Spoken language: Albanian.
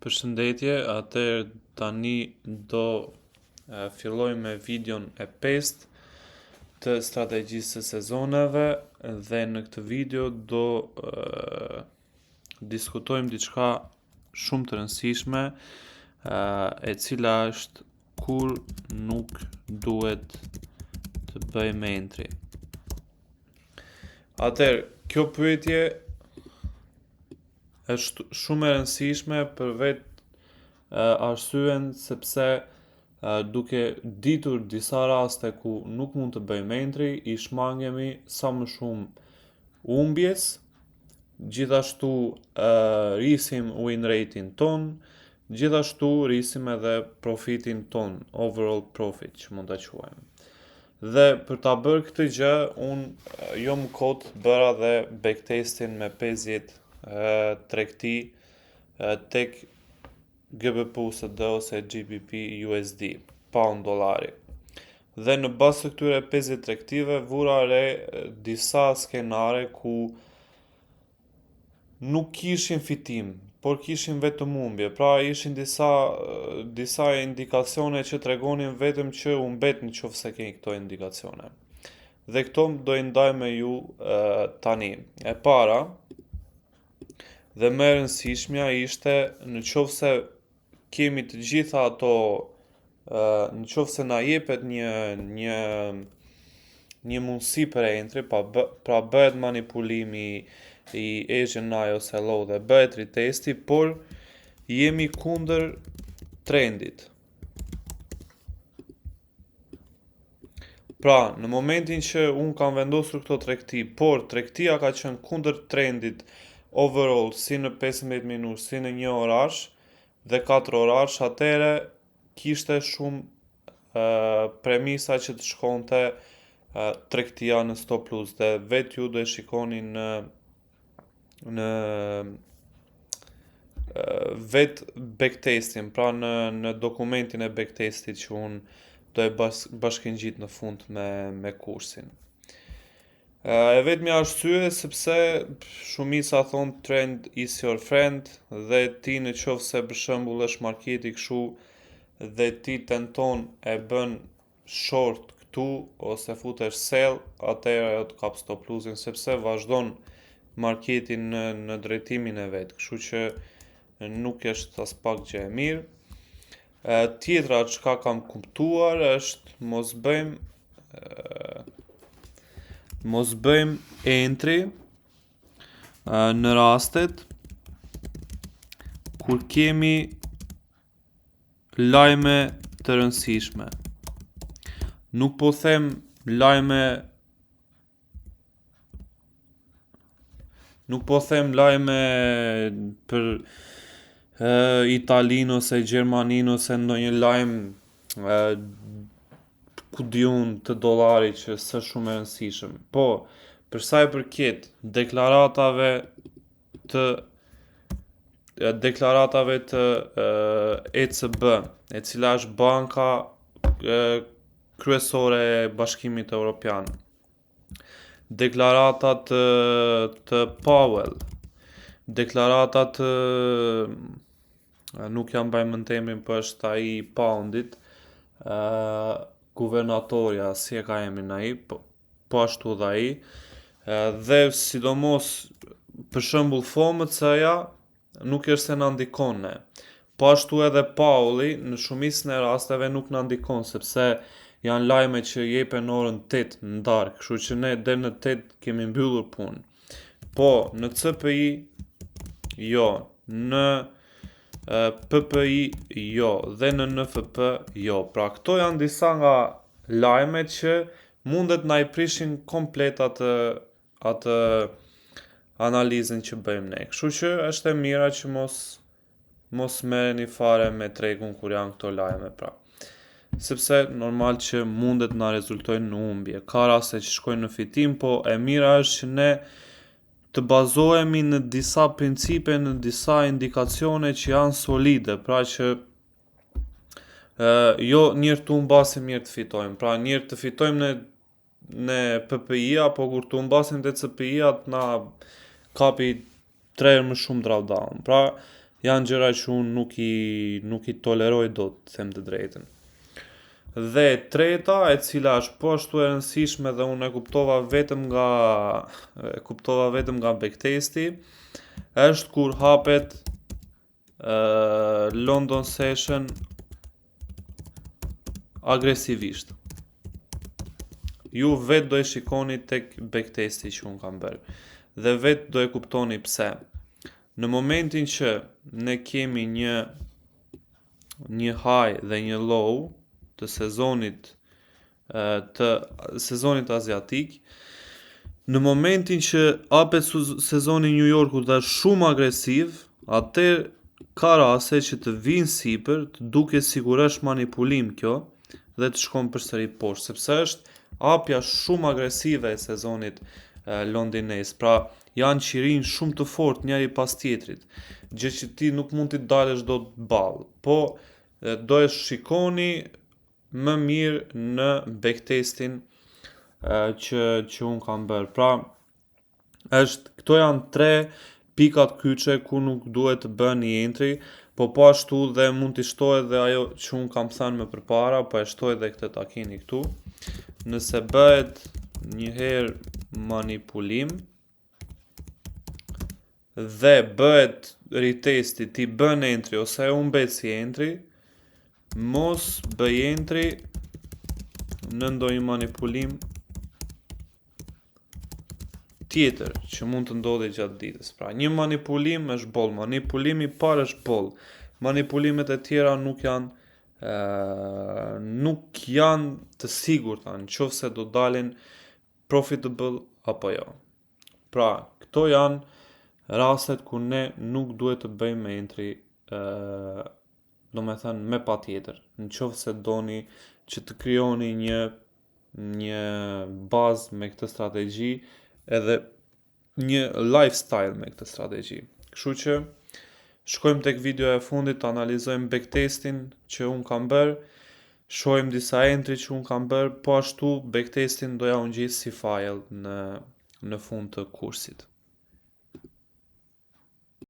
Përshëndetje, atëherë tani do filloj me videon e 5 të strategjisë së sezoneve dhe në këtë video do diskutojmë diçka shumë të rëndësishme, e cila është kur nuk duhet të bëjmë entry. Atëherë, kjo pyetje është shumë e rëndësishme për vetë arsyen sepse duke ditur disa raste ku nuk mund të bëjmë entry, i shmangemi sa më shumë humbjes, gjithashtu rrisim win rating ton, gjithashtu rrisim edhe profitin ton, overall profit që mund ta quajmë. Dhe për ta bërë këtë gjë, unë jo më kot bëra dhe backtestin me 50 tregti tek GBP USD ose GBP USD, pound dollari. Dhe në bazë të këtyre 50 tregtive vura re disa skenare ku nuk kishin fitim, por kishin vetëm humbje. Pra ishin disa indikacione që tregonin vetëm që u mbet nëse keni këto indikacione. Dhe këto do i ndaj me ju tani. E para dhe më e rëndësishmja ishte nëse kemi të gjitha ato, nëse na jepet një mundësi për entry, pra bëhet manipulimi i Asian High ose Low dhe bëhet retesti, por jemi kundër trendit. Pra, në momentin që unë kam vendosur këto tregti, por tregtia ka qenë kundër trendit overall, si në 15 minutë, si në 1 orash dhe 4 orash, atëre kishte shumë premisa që të shkonte tregtia në stop loss dhe vetë ju do e shikoni në vetë backtestin, pra në dokumentin e backtestit që unë do e bashkëngjit në fund me kursin. E vetmi arsye sepse shumica thon trend is your friend dhe ti nëse për shembull është marketi kështu dhe ti tenton e bën short këtu ose futesh sell, atëherë ajo të kap stop lossin sepse vazhdon marketi në drejtimin e vet, kështu që nuk është as pak gjë e mirë. Tjetra çka kam kuptuar është mos bëjmë entry në rastet kur kemi lajme të rëndësishme. Nuk po them lajme për Italinë ose Gjermaninë ose ndonjë lajm ku diun të dollarit që s'është shumë e rëndësishëm. Po, për sa i përket deklaratave të ECB, e cila është banka kryesore e Bashkimit Evropian, deklaratat të Powell, deklaratat nuk jam mbaj mend emrin, po është ai i poundit, guvernatorja, si e ka emrin ai, po ashtu dhe ai, dhe sidomos për shembull FOMC-ja nuk është se na ndikon ne. Po ashtu edhe Powelli në shumicën e rasteve nuk na ndikon sepse janë lajme që jepen orën 8 në darkë, kështu që ne deri në 8 kemi mbyllur punë. Po në CPI jo, në PPI jo dhe në NFP jo. Pra këto janë disa nga lajmet që mundet na i prishin komplet atë analizën që bëjmë ne. Kështu që është e mira që mos merreni fare me tregun kur janë këto lajme, pra. Sepse normal që mundet na rezultojnë në humbje. Ka raste që shkojnë në fitim, po e mira është që ne të bazohemi në disa principe, në disa indikacione që janë solide, pra që jo njërë të humbasim, njërë të fitojmë. Pra njërë të fitojmë në PPI-a, po kur të humbasim të CPI-a, na kapi 3 herë më shumë drawdown. Pra janë gjëra që unë nuk i toleroj dot, të them të drejtën. Dhe treta, e cila është po ashtu e rëndësishme dhe unë e kuptova vetëm nga backtesti, është kur hapet London Session agresivisht. Ju vetë do e shikoni tek backtesti që unë kam bërë. Dhe vetë do e kuptoni pse. Në momentin që ne kemi një high dhe një low të sezonit aziatik, në momentin që hapet sezoni New Yorkut dhe është shumë agresiv, atëherë ka raste që të vinë sipër, të duket sikur është manipulim kjo dhe të shkon përsëri poshtë, sepse është hapja shumë agresive e sezonit londinez. Pra, janë qirin shumë të fortë njëri pas tjetrit, gjë që ti nuk mund t'i dalësh dot ballë, po do e shikoni më mirë në backtestin që unë kam bërë. Pra, këto janë 3 pikat kyçe ku nuk duhet të bëni entry, po ashtu dhe mund t'i shtoj edhe ajo që unë kam thënë më përpara, po e shtoj edhe këtë ta keni këtu. Nëse bëhet njëherë manipulim dhe bëhet retesti, ti bën entry ose e humbet si entry, mos bëj entry në ndonjë manipulim tjetër që mund të ndodhi gjatë ditës. Pra, një manipulim është boll, manipulimi i parë është boll. Manipulimet e tjera nuk janë të sigurta nëse do dalin profitable apo jo. Pra, këto janë rastet ku ne nuk duhet të bëjmë entry, do me thënë me patjetër, nëse doni që të krijoni një bazë me këtë strategji edhe një lifestyle me këtë strategji. Kështu që shkojmë tek videoja e fundit, të analizojmë backtestin që unë kam bërë, shohim disa entry që unë kam bërë, po ashtu backtestin do ja unë gjithë si file në fund të kursit.